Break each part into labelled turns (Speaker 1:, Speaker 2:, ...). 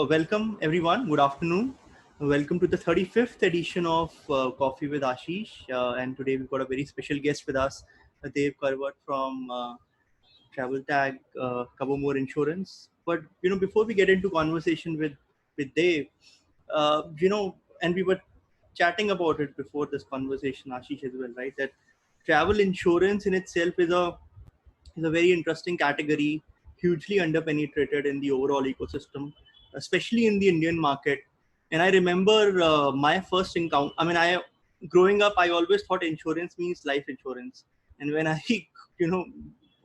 Speaker 1: Welcome everyone. Good afternoon. Welcome to the 35th edition of Coffee with Ashish. And today we've got a very special guest with us, Karvat from Travel Tag Cover More Insurance. But before we get into conversation with Dave, and we were chatting about it before this conversation, Ashish as well, right? That travel insurance in itself is a very interesting category, hugely underpenetrated in the overall ecosystem, especially in the Indian market. And I remember my first encounter. I growing up, I always thought insurance means life insurance, and when I, you know,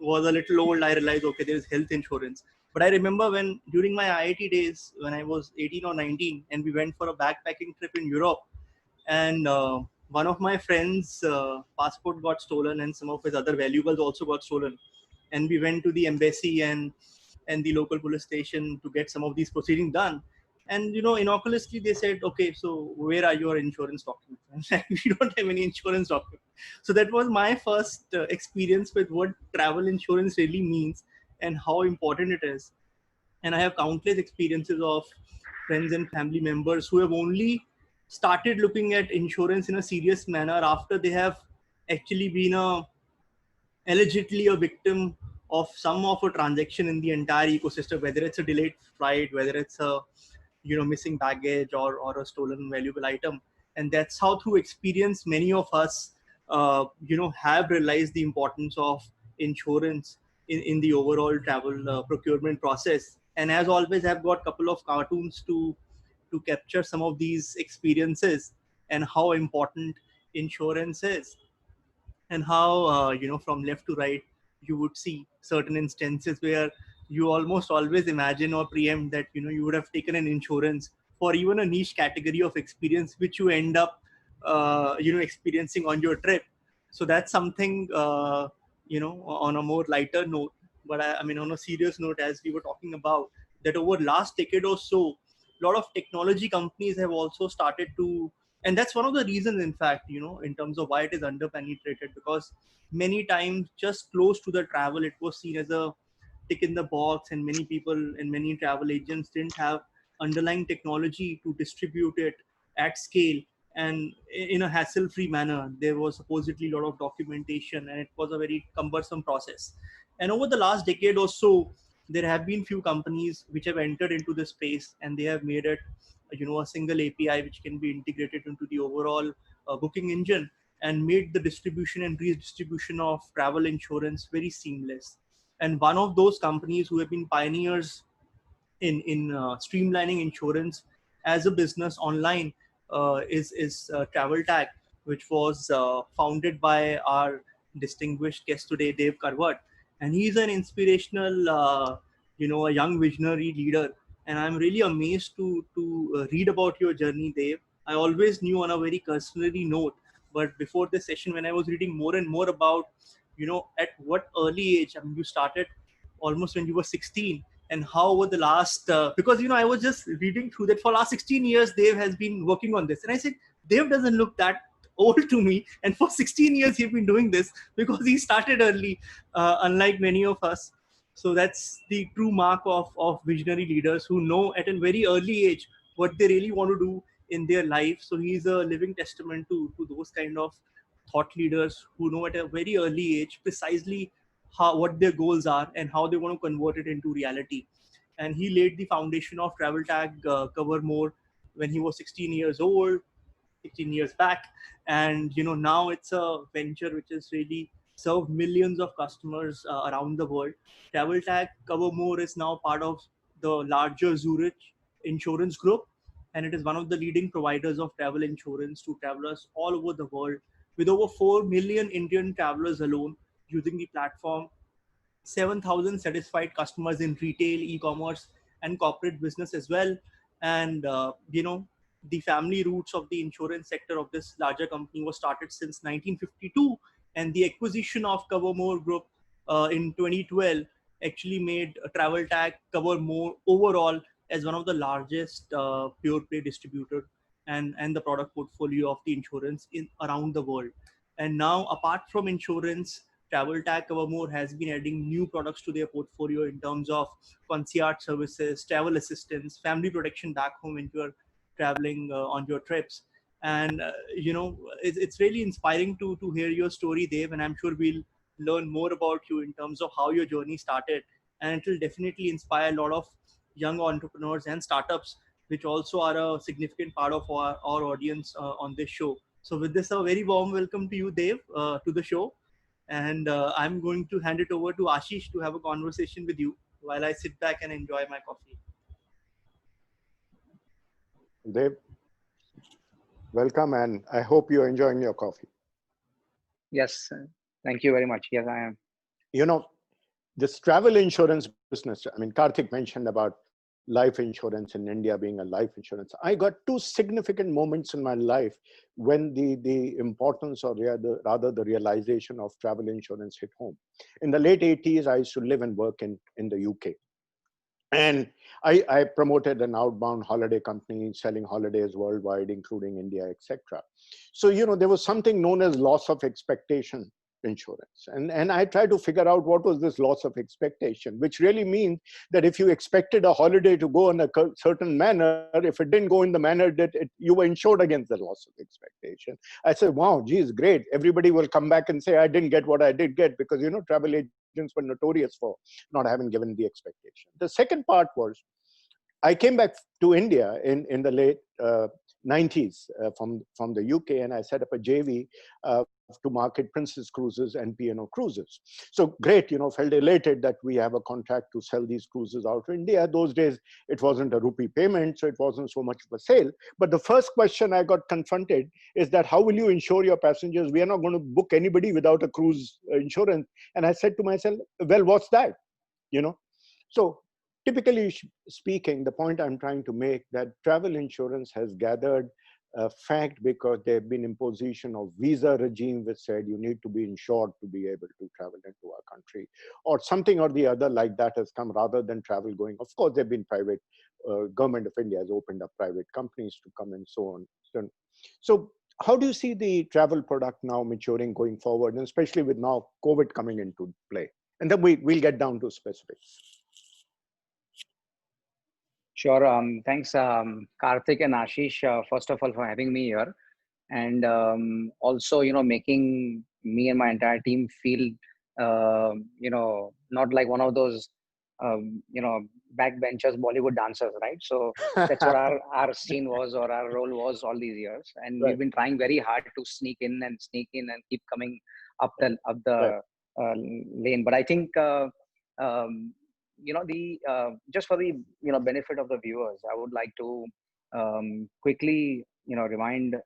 Speaker 1: was a little old, I realized okay, there is health insurance. But I remember when during my IIT days, when I was 18 or 19, and we went for a backpacking trip in Europe, and one of my friends' passport got stolen, and some of his other valuables also got stolen. And we went to the embassy and the local police station to get some of these proceedings done. And innocuously they said, okay, so where are your insurance documents? And like, we don't have any insurance documents. So that was my first experience with what travel insurance really means and how important it is. And I have countless experiences of friends and family members who have only started looking at insurance in a serious manner after they have actually been allegedly a victim of some of a transaction in the entire ecosystem, whether it's a delayed flight, whether it's a missing baggage or a stolen valuable item. And that's how through experience many of us have realized the importance of insurance in the overall travel procurement process. And as always, I've got a couple of cartoons to capture some of these experiences and how important insurance is, and how from left to right you would see certain instances where you almost always imagine or preempt that you would have taken an insurance for even a niche category of experience which you end up experiencing on your trip. So that's something on a more lighter note. But I mean, on a serious note, as we were talking about, that over last decade or so, a lot of technology companies have also started to, and that's one of the reasons, in fact, in terms of why it is underpenetrated, because many times just close to the travel it was seen as a tick in the box, and many people and many travel agents didn't have underlying technology to distribute it at scale and in a hassle free manner. There was supposedly a lot of documentation, and it was a very cumbersome process. And over the last decade or so, there have been few companies which have entered into this space, and they have made it a single API which can be integrated into the overall booking engine, and made the distribution and redistribution of travel insurance very seamless. And one of those companies who have been pioneers in streamlining insurance as a business online is Travel Tag, which was founded by our distinguished guest today, Dave Karvat. And he's an inspirational, a young visionary leader. And I'm really amazed to read about your journey, Dave. I always knew on a very cursory note, but before this session, when I was reading more and more about, at what early age, I mean, you started almost when you were 16, and how over the last because I was just reading through that for last 16 years Dave has been working on this, and I said Dave doesn't look that old to me, and for 16 years he's been doing this because he started early, unlike many of us. So that's the true mark of visionary leaders who know at a very early age what they really want to do in their life. So he's a living testament to those kind of thought leaders who know at a very early age precisely how, what their goals are and how they want to convert it into reality. And he laid the foundation of Travel Tag Cover More when he was 16 years old, 16 years back. And now it's a venture which has really served millions of customers around the world. Travel Tag Cover More is now part of the larger Zurich Insurance Group, and it is one of the leading providers of travel insurance to travelers all over the world, with over 4 million Indian travelers alone using the platform, 7,000 satisfied customers in retail, e-commerce, and corporate business as well. And the family roots of the insurance sector of this larger company was started since 1952, and the acquisition of Covermore Group in 2012 actually made Travel Tag Cover More overall as one of the largest pure play distributor and the product portfolio of the insurance in around the world. And now, apart from insurance, Travel Tag Covermore has been adding new products to their portfolio in terms of concierge services, travel assistance, family protection back home when you are traveling on your trips. And it's really inspiring to hear your story, Dev. And I'm sure we'll learn more about you in terms of how your journey started, and it will definitely inspire a lot of young entrepreneurs and startups, which also are a significant part of our audience on this show. So with this, a very warm welcome to you, Dev, to the show. And I'm going to hand it over to Ashish to have a conversation with you while I sit back and enjoy my coffee.
Speaker 2: Dave, welcome, and I hope you're enjoying your coffee.
Speaker 3: Yes, thank you very much. Yes, I am.
Speaker 2: You know, this travel insurance business, I mean, Karthik mentioned about life insurance in India being a life insurance. I got two significant moments in my life when the importance, or rather the realization of travel insurance hit home. In the late 80s, I used to live and work in the UK. And I promoted an outbound holiday company selling holidays worldwide, including India, etc. So, there was something known as loss of expectation insurance. And I tried to figure out what was this loss of expectation, which really means that if you expected a holiday to go in a certain manner, if it didn't go in the manner that you were insured against the loss of expectation. I said, wow, geez, great. Everybody will come back and say, I didn't get what I did get, because, travel agents were notorious for not having given the expectation. The second part was, I came back to India in the late 90s from the UK, and I set up a JV to market Princess Cruises and P&O Cruises. So great, felt elated that we have a contract to sell these cruises out to India. Those days, it wasn't a rupee payment, so it wasn't so much of a sale. But the first question I got confronted is that, how will you insure your passengers? We are not going to book anybody without a cruise insurance. And I said to myself, well, what's that? So typically speaking, the point I'm trying to make, that travel insurance has gathered fact because there have been imposition of visa regime which said you need to be insured to be able to travel into our country, or something or the other like that has come, rather than travel going. Of course, there have been private, government of India has opened up private companies to come and so on. So how do you see the travel product now maturing going forward, and especially with now COVID coming into play? And then we'll get down to specifics.
Speaker 3: Sure. Thanks, Karthik and Ashish, first of all, for having me here. And also, making me and my entire team feel, not like one of those, backbenchers Bollywood dancers, right? So that's what our scene was, or our role was all these years. And we've been trying very hard to sneak in and keep coming up the lane. But I think, just for the benefit of the viewers, I would like to quickly remind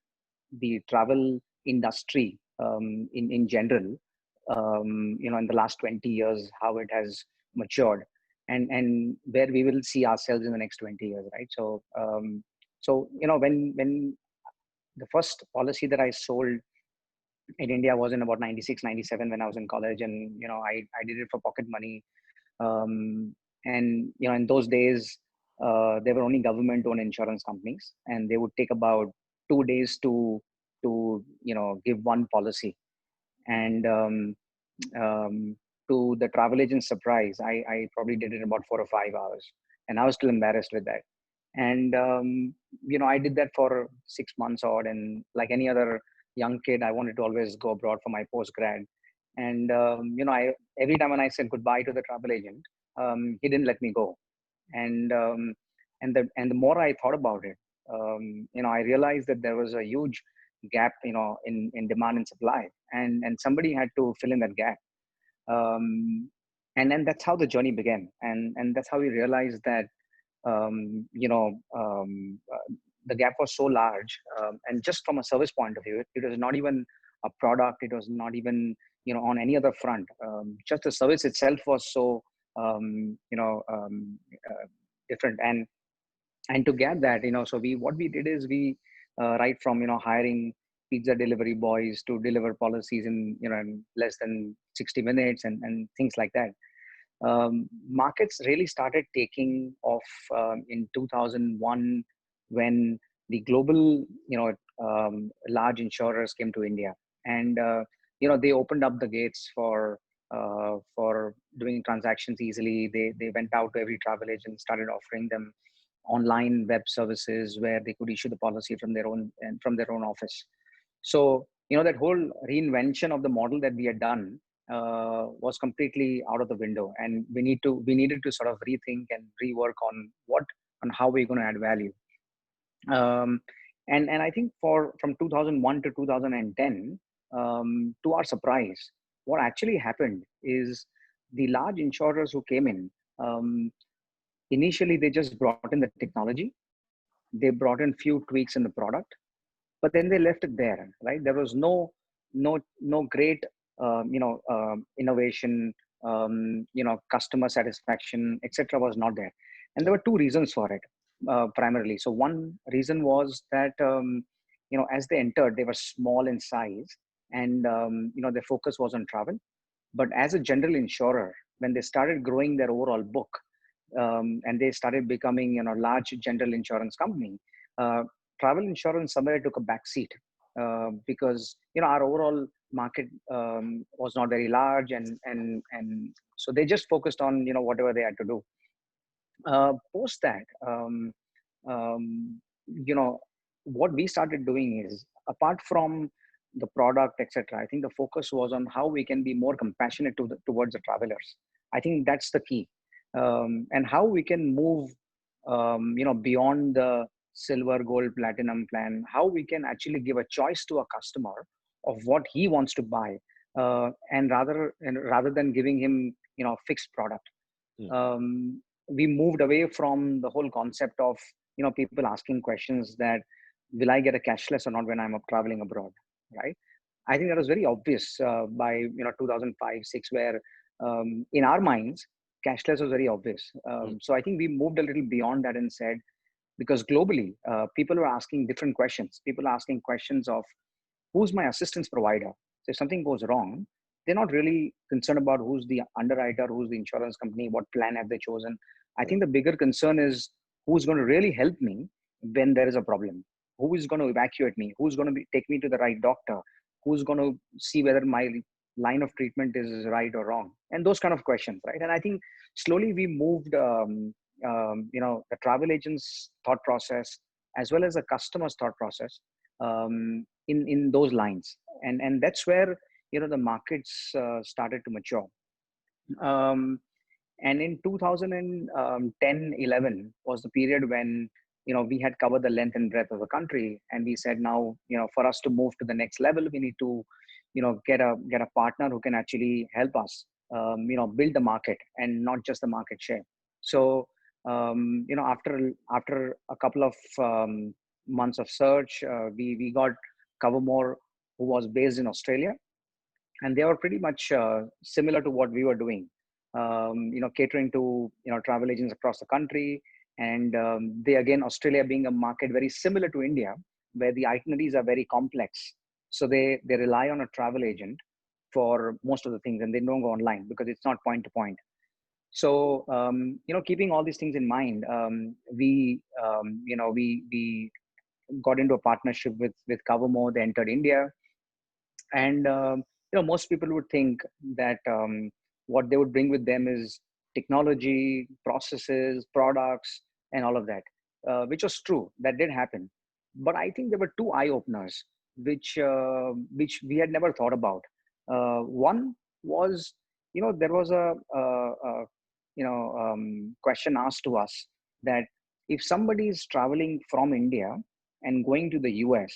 Speaker 3: the travel industry in general, in the last 20 years, how it has matured, and where we will see ourselves in the next 20 years, right? So when the first policy that I sold in India was in about 96, 97, when I was in college, and I did it for pocket money. And in those days, there were only government-owned insurance companies, and they would take about 2 days to give one policy. And to the travel agent's surprise, I probably did it in about 4 or 5 hours, and I was still embarrassed with that. And I did that for 6 months odd, and like any other young kid, I wanted to always go abroad for my postgrad. And every time when I said goodbye to the travel agent, he didn't let me go. And the more I thought about it, I realized that there was a huge gap, in demand and supply, and somebody had to fill in that gap. And then that's how the journey began, and that's how we realized that the gap was so large, and just from a service point of view, it was not even a product, it was not even on any other front. Just the service itself was so different, and to get that, so what we did is we right from hiring pizza delivery boys to deliver policies in less than 60 minutes, and things like that. Markets really started taking off in 2001, when the global large insurers came to India, and they opened up the gates for doing transactions easily. They went out to every travel agent, started offering them online web services where they could issue the policy from their own and from their own office. So that whole reinvention of the model that we had done was completely out of the window, and we needed to sort of rethink and rework on how we're going to add value. um, and I think from 2001 to 2010, to our surprise, what actually happened is the large insurers who came in, um, initially they just brought in the technology, they brought in few tweaks in the product, but then they left it there, right? There was no great innovation, customer satisfaction, etc. was not there. And there were two reasons for it, primarily. So one reason was that as they entered, they were small in size, and their focus was on travel. But as a general insurer, when they started growing their overall book, and they started becoming large general insurance company, uh, travel insurance somewhere took a back seat, because our overall market was not very large, and so they just focused on whatever they had to do. Post that, um, you know what we started doing is, apart from the product, etc., I think the focus was on how we can be more compassionate towards the travelers. I think that's the key. And how we can move beyond the silver, gold, platinum plan, how we can actually give a choice to a customer of what he wants to buy, and rather than giving him a fixed product.
Speaker 2: Mm.
Speaker 3: We moved away from the whole concept of people asking questions that, will I get a cashless or not when I'm traveling abroad, right? I think that was very obvious by 2005 6, where in our minds cashless was very obvious.
Speaker 2: Mm.
Speaker 3: So I think we moved a little beyond that and said, because globally people were asking different questions. People are asking questions of, who's my assistance provider? So if something goes wrong, they're not really concerned about who's the underwriter, who's the insurance company, what plan have they chosen. I think the bigger concern is, who's going to really help me when there is a problem? Who is going to evacuate me? Who's going to take me to the right doctor? Who's going to see whether my line of treatment is right or wrong? And those kind of questions, right? And I think slowly we moved, the travel agent's thought process as well as the customer's thought process, in those lines, and that's where the markets started to mature. um, and in 2010 11 was the period when we had covered the length and breadth of the country, and we said, now for us to move to the next level, we need to get a partner who can actually help us build the market and not just the market share. So after a couple of months of search, we got Covermore, who was based in Australia, and they were pretty much similar to what we were doing, catering to travel agents across the country. And they, again, Australia being a market very similar to India, where the itineraries are very complex, so they rely on a travel agent for most of the things, and they don't go online because it's not point to point. So keeping all these things in mind, we got into a partnership with Covermore. They entered India, and most people would think that what they would bring with them is technology, processes, products, and all of that, which was true. That did happen, but I think there were two eye openers which we had never thought about. One was, there was a question asked to us that, if somebody is traveling from India and going to the US,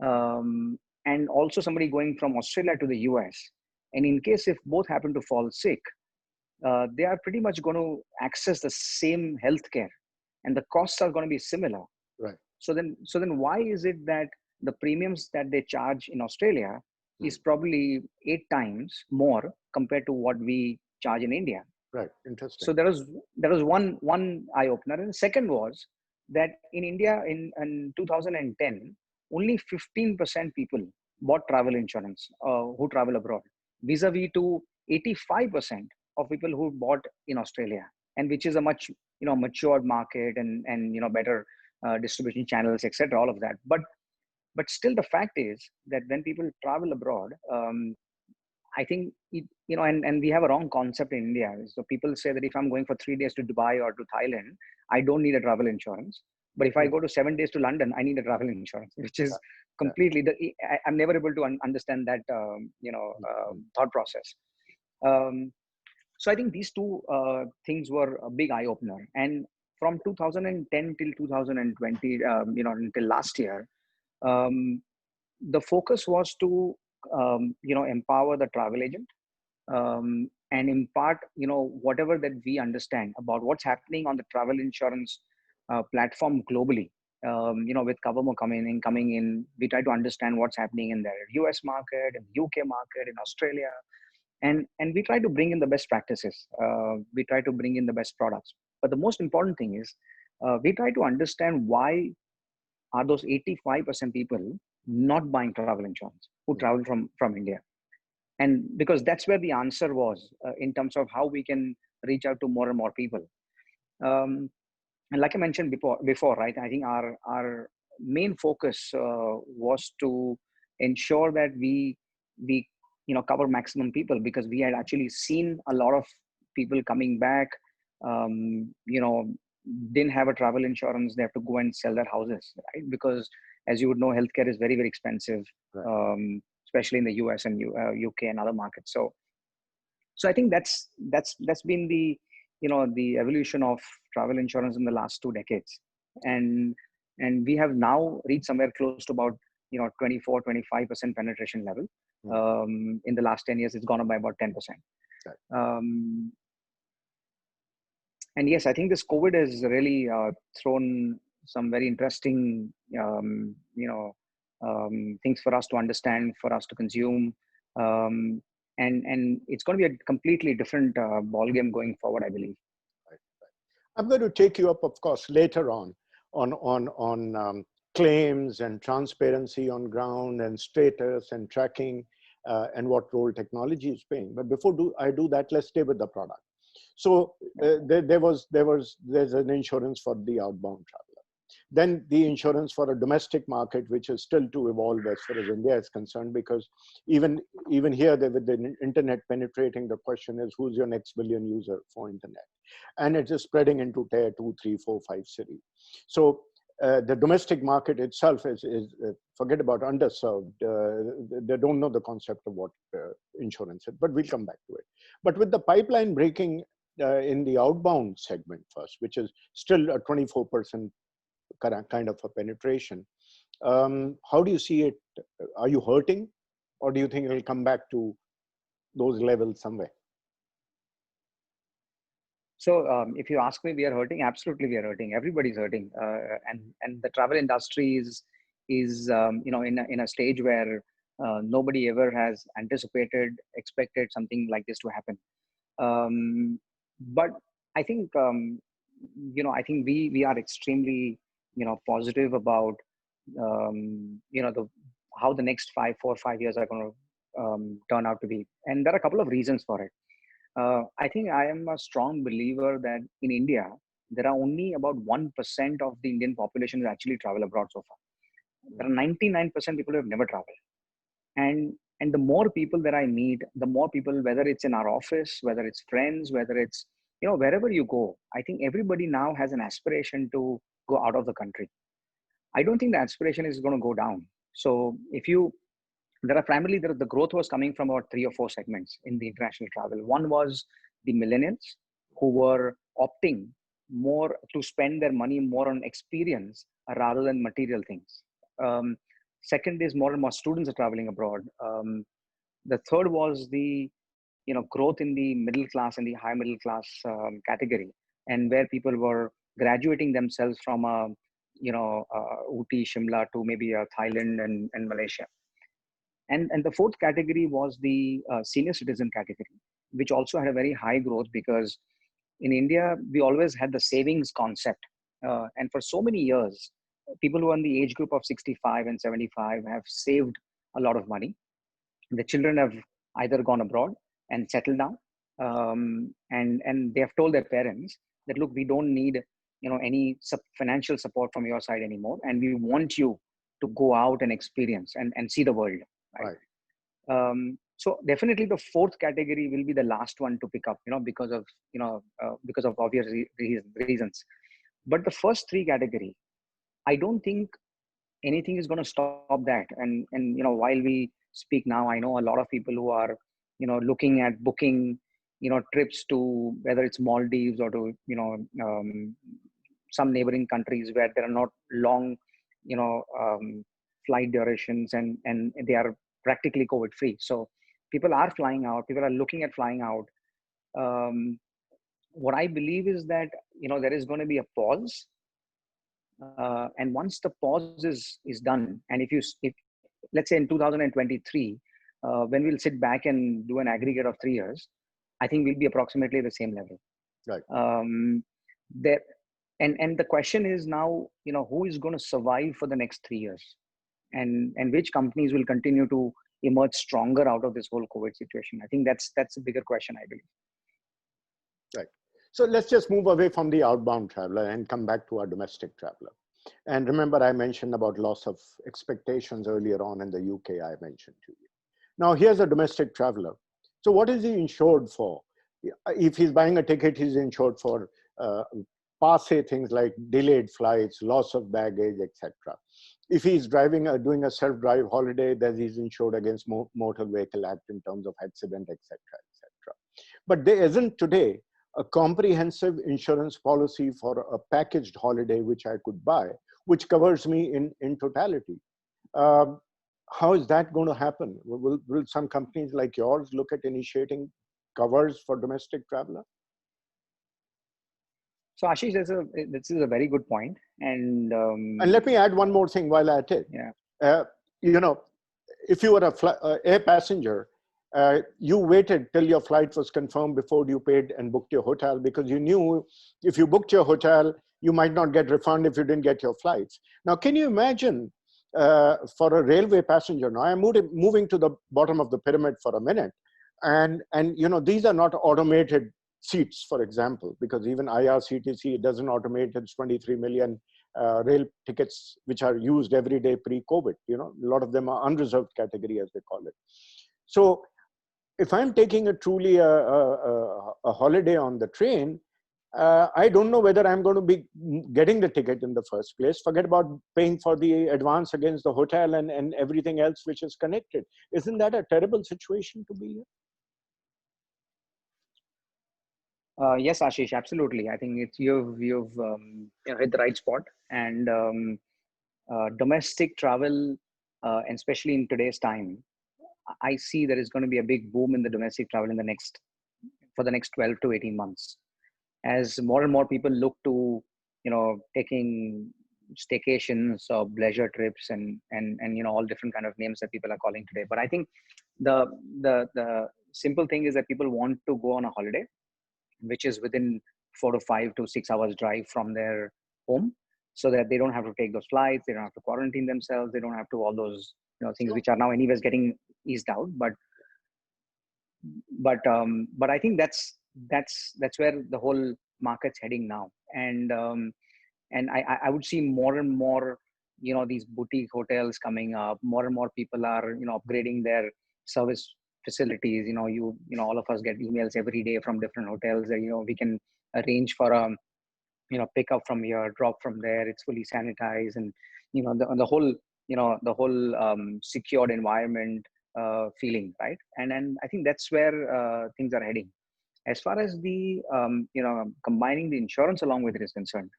Speaker 3: and also somebody going from Australia to the US, and in case if both happen to fall sick, they are pretty much going to access the same healthcare, and the costs are going to be similar.
Speaker 2: Right.
Speaker 3: So then, why is it that the premiums that they charge in Australia is probably 8 times more compared to what we charge in India?
Speaker 2: Right. Interesting.
Speaker 3: So there was one eye opener, and the second was that in India in 2010, only 15% people bought travel insurance who travel abroad, vis-a-vis to 85% of people who bought in Australia, and which is a much matured market, and better distribution channels, etc. All of that, but But still, the fact is that when people travel abroad, I think and we have a wrong concept in India. So people say that if I'm going for 3 days to Dubai or to Thailand, I don't need a travel insurance. But if I go to 7 days to London, I need a travel insurance, which is completely I'm never able to understand that thought process. So I think these two things were a big eye opener. And from 2010 till 2020, until last year, um, the focus was to empower the travel agent, and impart whatever that we understand about what's happening on the travel insurance platform globally. With Covermo coming in, we try to understand what's happening in the US market, in the UK market, in Australia, and we try to bring in the best practices. We try to bring in the best products. But the most important thing is, we try to understand why are those 85% people not buying travel insurance who travel from India. And because that's where the answer was, in terms of how we can reach out to more and more people. And like I mentioned before, right? I think our main focus was to ensure that we cover maximum people, because we had actually seen a lot of people coming back, um, you know, didn't have a travel insurance. They have to go and sell their houses, right? Because as you would know, healthcare is very, very expensive,
Speaker 2: Right.
Speaker 3: especially in the US and UK and other markets. So I think that's been the evolution of travel insurance in the last 2 decades. And we have now reached somewhere close to about 24-25% penetration level. In the last 10 years, it's gone up by about 10%.
Speaker 2: Right.
Speaker 3: And yes, I think this COVID has really thrown some very interesting things for us to understand, for us to consume. And it's going to be a completely different ball game going forward, I believe.
Speaker 2: Right. I'm going to take you up, of course, later on claims and transparency on ground and status and tracking, and what role technology is playing. But before I do that, let's stay with the product. So there's an insurance for the outbound traveler. Then the insurance for a domestic market, which is still to evolve as far as India is concerned, because even here, with the internet penetrating, the question is, who's your next billion user for internet? And it is spreading into tier 2, 3, 4, 5 cities. So the domestic market itself is forget about underserved. They don't know the concept of what insurance is, but we'll come back to it. But with the pipeline breaking in the outbound segment first, which is still a 24% kind of a penetration, how do you see it? Are you hurting, or do you think it'll come back to those levels somewhere?
Speaker 3: So if you ask me, we are hurting. Absolutely, we are hurting. Everybody's hurting, and the travel industry is in a stage where nobody ever has expected something like this to happen. But I think I think we are extremely positive about how the next 4 or 5 years are going to turn out to be, and there are a couple of reasons for it. I think I am a strong believer that in India, there are only about 1% of the Indian population who actually travel abroad so far. There are 99% people who have never traveled. And the more people that I meet, the more people, whether it's in our office, whether it's friends, whether it's, wherever you go, I think everybody now has an aspiration to go out of the country. I don't think the aspiration is going to go down. So the growth was coming from about 3 or 4 segments in the international travel. One was the millennials, who were opting more to spend their money more on experience rather than material things. Second is more and more students are traveling abroad. The third was the growth in the middle class and the high middle class category, and where people were graduating themselves from Ooty, Shimla to maybe Thailand and Malaysia. And the fourth category was the senior citizen category, which also had a very high growth, because in India, we always had the savings concept. And for so many years, people who are in the age group of 65 and 75 have saved a lot of money. The children have either gone abroad and settled down, and they have told their parents that, look, we don't need any financial support from your side anymore, and we want you to go out and experience and see the world, right?
Speaker 2: Right.
Speaker 3: So definitely the fourth category will be the last one to pick up, because of obvious reasons. But the first three category, I don't think anything is going to stop that. And while we speak now, I know a lot of people who are looking at booking trips to, whether it's Maldives or to some neighboring countries where there are not long flight durations, and they are practically COVID free. So people are flying out, people are looking at flying out. um, what I believe is that there is going to be a pause, and once the pause is done, and if let's say in 2023, when we'll sit back and do an aggregate of 3 years, I think we'll be approximately the same level.
Speaker 2: Right.
Speaker 3: There, and the question is now, who is going to survive for the next 3 years, and which companies will continue to emerge stronger out of this whole COVID situation? I think that's a bigger question, I believe.
Speaker 2: Right. So let's just move away from the outbound traveler and come back to our domestic traveler. And remember, I mentioned about loss of expectations earlier on in the UK, I mentioned to you. Now, here's a domestic traveler. So what is he insured for? If he's buying a ticket, he's insured for passe things like delayed flights, loss of baggage, etc. If he's doing a self-drive holiday, then he's insured against motor vehicle act in terms of accident, etc., etc. But there isn't today a comprehensive insurance policy for a packaged holiday which I could buy, which covers me in totality. How is that going to happen? Will some companies like yours look at initiating covers for domestic traveler?
Speaker 3: So Ashish, this is a very good point. And
Speaker 2: let me add one more thing while at it.
Speaker 3: Yeah.
Speaker 2: If you were a air passenger, you waited till your flight was confirmed before you paid and booked your hotel, because you knew if you booked your hotel, you might not get refund if you didn't get your flights. Now, can you imagine for a railway passenger? Now, I'm moving to the bottom of the pyramid for a minute. And these are not automated seats, for example, because even IRCTC doesn't automate its 23 million rail tickets, which are used every day pre-COVID. A lot of them are unreserved category, as they call it. So if I'm taking truly a holiday on the train, I don't know whether I'm going to be getting the ticket in the first place. Forget about paying for the advance against the hotel and everything else which is connected. Isn't that a terrible situation to be in?
Speaker 3: Yes, Ashish, absolutely. I think you've hit the right spot. And domestic travel, and especially in today's time, I see there is going to be a big boom in the domestic travel for the next 12 to 18 months, as more and more people look to taking staycations or leisure trips and all different kind of names that people are calling today. But I think the simple thing is that people want to go on a holiday which is within 4 to 5 to 6 hours drive from their home, so that they don't have to take those flights, they don't have to quarantine themselves, they don't have to all those things which are now anyways getting eased out. But I think that's where the whole market's heading now. And I would see more and more these boutique hotels coming up. More and more people are upgrading their service facilities. All of us get emails every day from different hotels that we can arrange for a pick up from here, drop from there. It's fully sanitized, and the whole secured environment feeling, right? And I think that's where things are heading. As far as the combining the insurance along with it is concerned,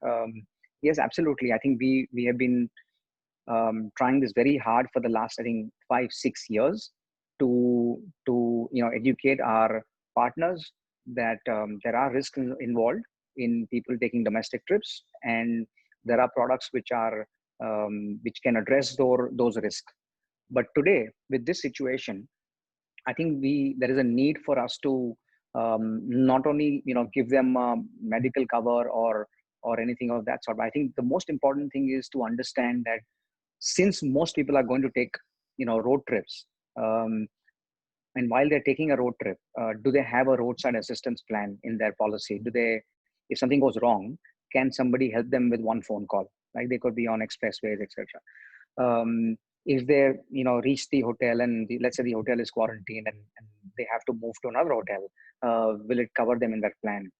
Speaker 3: yes, absolutely. I think we have been trying this very hard for the last, I think, 5-6 years to educate our partners that there are risks involved in people taking domestic trips, and there are products which which can address those risks. But today, with this situation, I think there is a need for us to not only give them medical cover or anything of that sort. But I think the most important thing is to understand that since most people are going to take road trips, and while they're taking a road trip, do they have a roadside assistance plan in their policy? If something goes wrong, can somebody help them with one phone call? Like they could be on expressways, etc. if they reach the hotel and let's say the hotel is quarantined and they have to move to another hotel, will it cover them in that plan?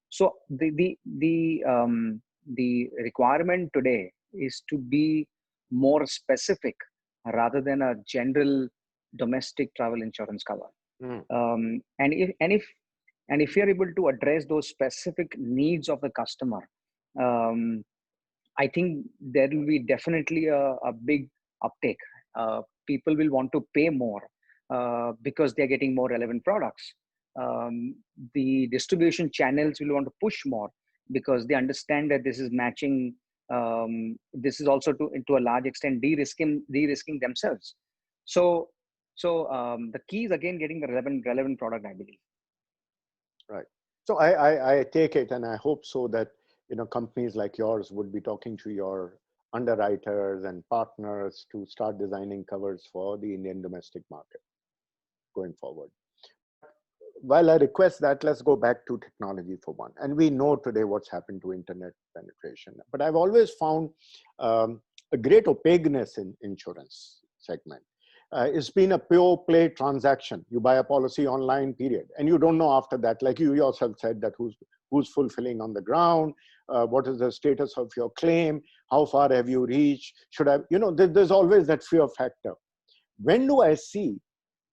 Speaker 3: So the requirement today is to be more specific rather than a general domestic travel insurance cover.
Speaker 2: Mm.
Speaker 3: And if you're able to address those specific needs of the customer, um, I think there will be definitely a big uptake. People will want to pay more because they're getting more relevant products. The distribution channels will want to push more because they understand that this is matching. This is also to a large extent de-risking themselves. So the key is again getting the relevant product, I believe.
Speaker 2: Right. So I take it, and I hope so, that companies like yours would be talking to your underwriters and partners to start designing covers for the Indian domestic market going forward. While I request that, let's go back to technology for one. And we know today what's happened to internet penetration. But I've always found a great opaqueness in insurance segment. It's been a pure play transaction. You buy a policy online, period, and you don't know after that. Like you yourself said, that who's fulfilling on the ground, what is the status of your claim, how far have you reached? Should I, there's always that fear factor. When do I see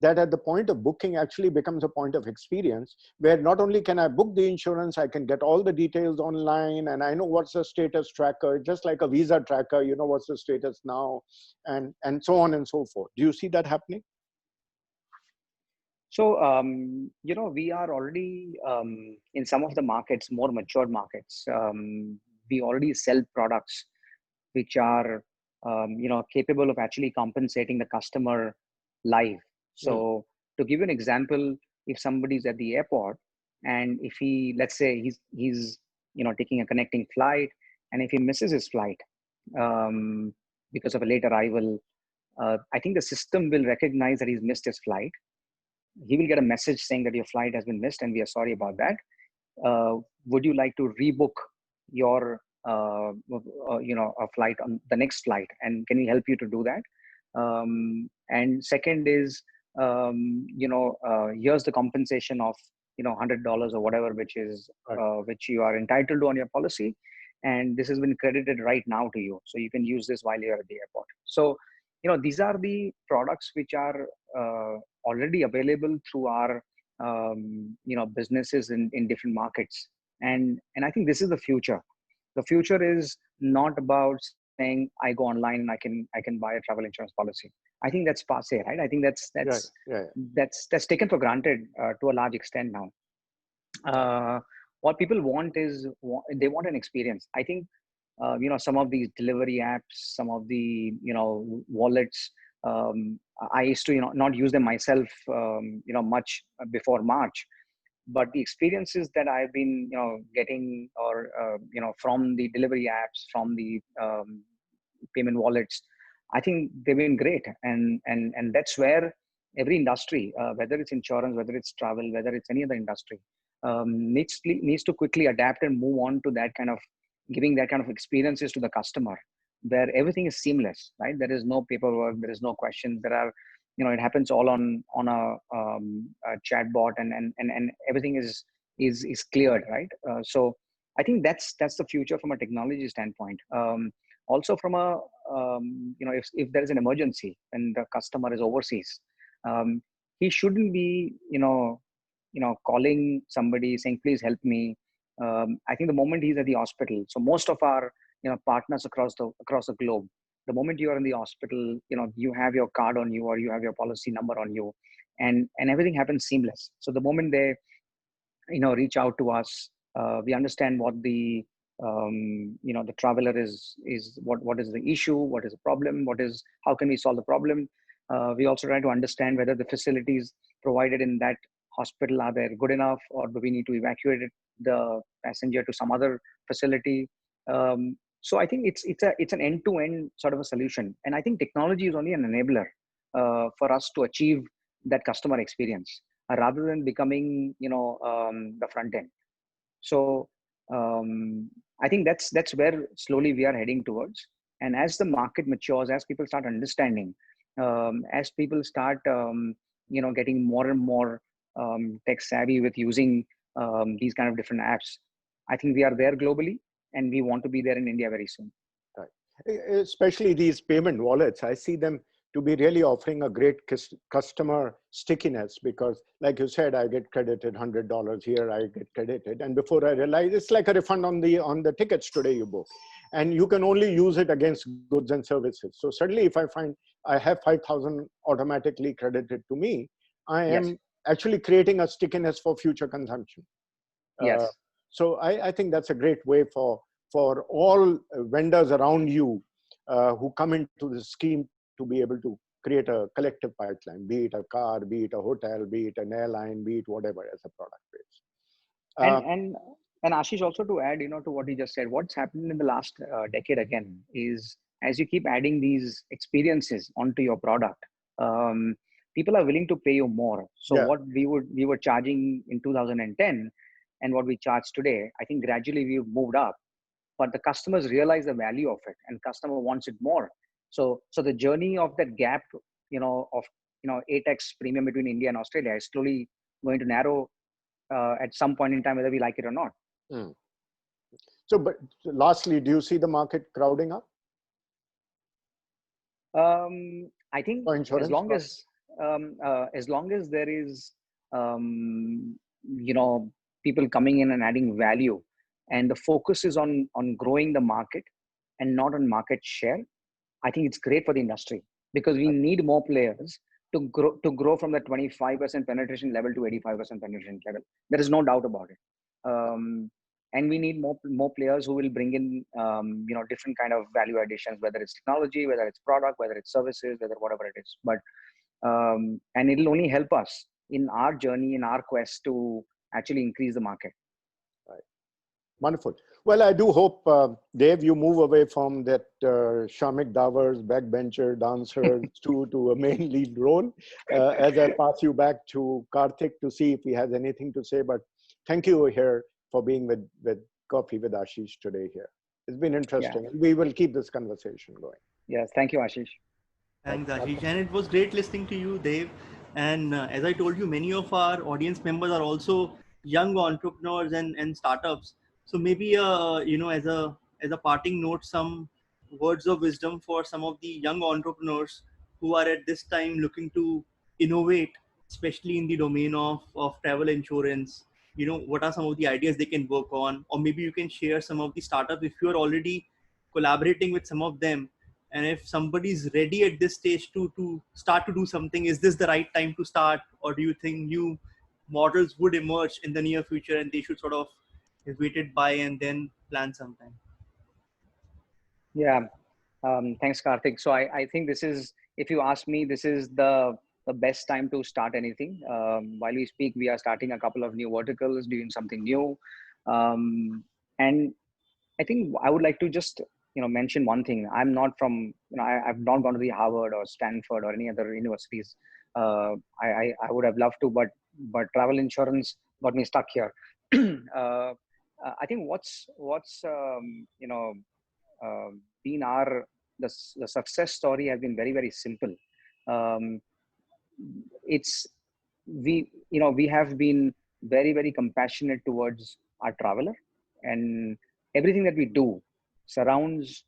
Speaker 2: that at the point of booking actually becomes a point of experience, where not only can I book the insurance, I can get all the details online, and I know what's the status tracker, just like a visa tracker, what's the status now, and so on and so forth. Do you see that happening?
Speaker 3: So, we are already in some of the markets, more matured markets. We already sell products which are, capable of actually compensating the customer live. So, to give you an example, if somebody's at the airport and if let's say he's taking a connecting flight, and if he misses his flight because of a late arrival, I think the system will recognize that he's missed his flight. He will get a message saying that your flight has been missed and we are sorry about that. Would you like to rebook your a flight on the next flight, and can we help you to do that? And second is here's the compensation of $100 or whatever, which is which you are entitled to on your policy, and this has been credited right now to you, so you can use this while you're at the airport. So these are the products which are already available through our businesses in different markets, and I think this is the future. The future is not about saying I go online and I can buy a travel insurance policy. I think that's passe, right? I think that's taken for granted to a large extent now. What people want is they want an experience. I think some of these delivery apps, some of the wallets, I used to not use them myself much before March, but the experiences that I've been getting, or from the delivery apps, from the payment wallets, I think they've been great. And that's where every industry, whether it's insurance, whether it's travel, whether it's any other industry, needs to quickly adapt and move on to that kind of giving that kind of experiences to the customer, where everything is seamless, right? There is no paperwork, there is no questions. There are, it happens all on a chat bot, and everything is cleared, right? So I think that's the future from a technology standpoint. Also from a if there is an emergency and the customer is overseas, he shouldn't be calling somebody saying please help me. I think the moment he's at the hospital, so most of our partners across the globe, the moment you are in the hospital, you have your card on you or you have your policy number on you, and everything happens seamless. So the moment they reach out to us, we understand what the the traveler is what is the issue, what is the problem, how can we solve the problem. We also try to understand whether the facilities provided in that hospital are they good enough, or do we need to evacuate the passenger to some other facility. So I think it's an end-to-end sort of a solution, and I think technology is only an enabler for us to achieve that customer experience, rather than becoming the front end. So I think that's where slowly we are heading towards. And as the market matures, as people start understanding, as people start, getting more and more tech savvy with using these kind of different apps, I think we are there globally, and we want to be there in India very soon.
Speaker 2: Right. Especially these payment wallets, I see them to be really offering a great customer stickiness, because like you said, I get credited $100 here, I get credited, and before I realize, it's like a refund on the tickets today you book, and you can only use it against goods and services. So suddenly if I find I have 5,000 automatically credited to me, I
Speaker 3: Yes.
Speaker 2: am actually creating a stickiness for future consumption. Uh,
Speaker 3: Yes.
Speaker 2: so I think that's a great way for all vendors around you who come into the scheme to be able to create a collective pipeline, be it a car, be it a hotel, be it an airline, be it whatever as a product base.
Speaker 3: and
Speaker 2: Uh,
Speaker 3: and and Ashish, also to add, to what he just said, what's happened in the last decade again is, as you keep adding these experiences onto your product, um, people are willing to pay you more. So
Speaker 2: yeah,
Speaker 3: what we were charging in 2010 and what we charge today, I think gradually we've moved up, but the customers realize the value of it, and customer wants it more. So the journey of that gap, of 8x premium between India and Australia is slowly going to narrow at some point in time, whether we like it or not.
Speaker 2: mm. So, but lastly, do you see the market crowding up
Speaker 3: I think
Speaker 2: for insurance?
Speaker 3: as long as there is, people coming in and adding value, and the focus is on growing the market and not on market share, I think it's great for the industry, because we need more players to grow from the 25% penetration level to 85% penetration level. There is no doubt about it. And we need more players who will bring in, different kind of value additions, whether it's technology, whether it's product, whether it's services, whether whatever it is. But and it'll only help us in our journey, in our quest to actually increase the market.
Speaker 2: Wonderful. Well, I do hope, Dave, you move away from that Shamik Davers, backbencher, dancer to a main lead role as I pass you back to Karthik to see if he has anything to say. But thank you here for being with Coffee with Ashish today here. It's been
Speaker 3: Yeah.
Speaker 2: interesting. We will keep this conversation going.
Speaker 3: Yes. Thank you, Ashish.
Speaker 2: Right.
Speaker 1: Thanks, Ashish.
Speaker 2: Welcome.
Speaker 1: And it was great listening to you, Dave. And as I told you, many of our audience members are also young entrepreneurs and startups. So maybe, as a parting note, some words of wisdom for some of the young entrepreneurs who are at this time looking to innovate, especially in the domain of travel insurance. What are some of the ideas they can work on? Or maybe you can share some of the startups if you are already collaborating with some of them, and if somebody is ready at this stage to start to do something, is this the right time to start, or do you think new models would emerge in the near future and they should sort of wait it by and then plan sometime?
Speaker 3: Yeah. Thanks, Karthik. So I think this is, if you ask me, this is the best time to start anything. While we speak, we are starting a couple of new verticals, doing something new. And I think I would like to just, mention one thing. I'm not from, I've not gone to the Harvard or Stanford or any other universities. I would have loved to, but travel insurance got me stuck here. I think what's been the success story has been very, very simple. Um, it's we have been very, very compassionate towards our traveler, and everything that we do surrounds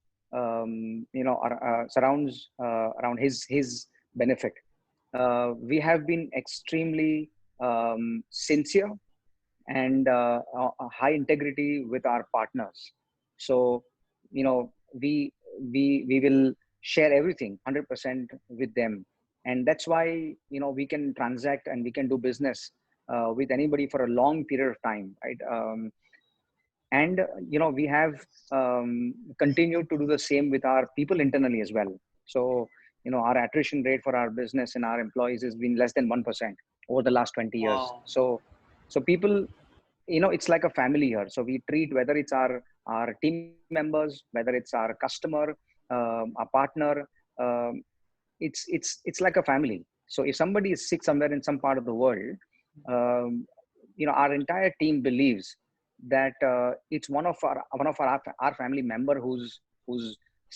Speaker 3: surrounds around his benefit. We have been extremely sincere and high integrity with our partners. So, we will share everything 100% with them, and that's why we can transact and we can do business with anybody for a long period of time, right? And we have continued to do the same with our people internally as well. So our attrition rate for our business and our employees has been less than 1% over the last 20 years.
Speaker 1: Wow.
Speaker 3: So people, it's like a family here. So we treat, whether it's our team members, whether it's our customer, our partner, um, it's like a family. So if somebody is sick somewhere in some part of the world, um, our entire team believes that it's one of our family member who's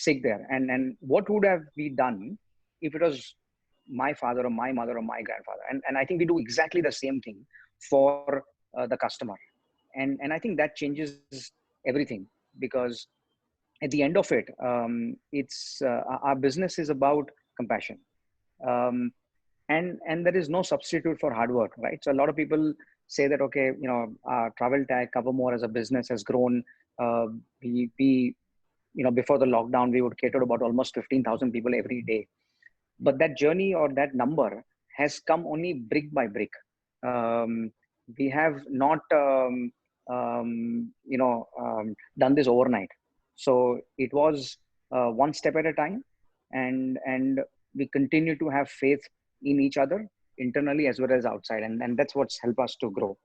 Speaker 3: sick there. And what would have we done if it was my father or my mother or my grandfather? And I think we do exactly the same thing for the customer. And I think that changes everything, because at the end of it, it's our business is about compassion. Um, and there is no substitute for hard work, right? So a lot of people say that, okay, travel tag Covermore as a business has grown. uh, we before the lockdown we would cater to about almost 15,000 people every day, but that journey or that number has come only brick by brick. We have not done this overnight. So it was one step at a time, and we continue to have faith in each other internally as well as outside, and that's what's helped us to grow.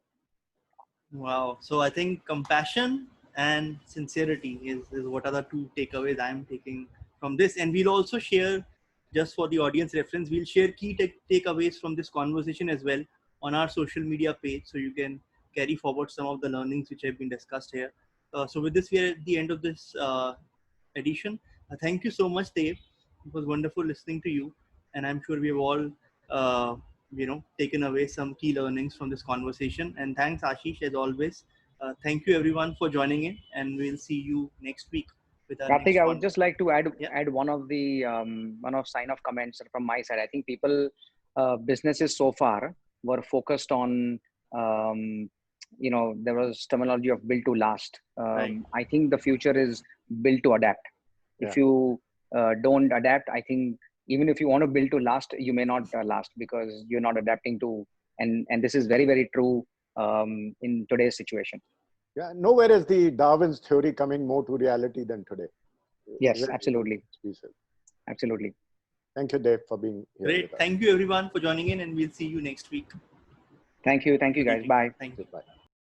Speaker 1: Wow. So I think compassion and sincerity is what are the two takeaways I'm taking from this. And we'll also share, just for the audience reference, we'll share key takeaways from this conversation as well on our social media page. So you can carry forward some of the learnings which have been discussed here. So with this, we are at the end of this edition. Thank you so much, Dave. It was wonderful listening to you. And I'm sure we have all uh, taken away some key learnings from this conversation. And thanks, Ashish, as always. Thank you everyone for joining in, and we'll see you next week with our
Speaker 3: Karthik,
Speaker 1: next
Speaker 3: I would
Speaker 1: one.
Speaker 3: just like to add
Speaker 1: Yeah.
Speaker 3: add one of sign of comments from my side. I think people, businesses so far were focused on, there was terminology of build to last.
Speaker 1: Right.
Speaker 3: I think the future is build to adapt.
Speaker 2: Yeah.
Speaker 3: If you don't adapt, I think even if you want to build to last, you may not last, because you're not adapting to. And this is very, very true in today's situation.
Speaker 2: Yeah, nowhere is the Darwin's theory coming more to reality than today.
Speaker 3: Yes,
Speaker 2: Very good
Speaker 3: absolutely,
Speaker 2: speech.
Speaker 3: absolutely.
Speaker 2: Thank you, Dave, for being here
Speaker 1: Great.
Speaker 2: with us.
Speaker 1: Thank you everyone for joining in, and we'll see you next week.
Speaker 3: Thank you,
Speaker 1: Good
Speaker 3: guys.
Speaker 1: evening.
Speaker 3: Bye.
Speaker 1: Thank you.
Speaker 2: Goodbye.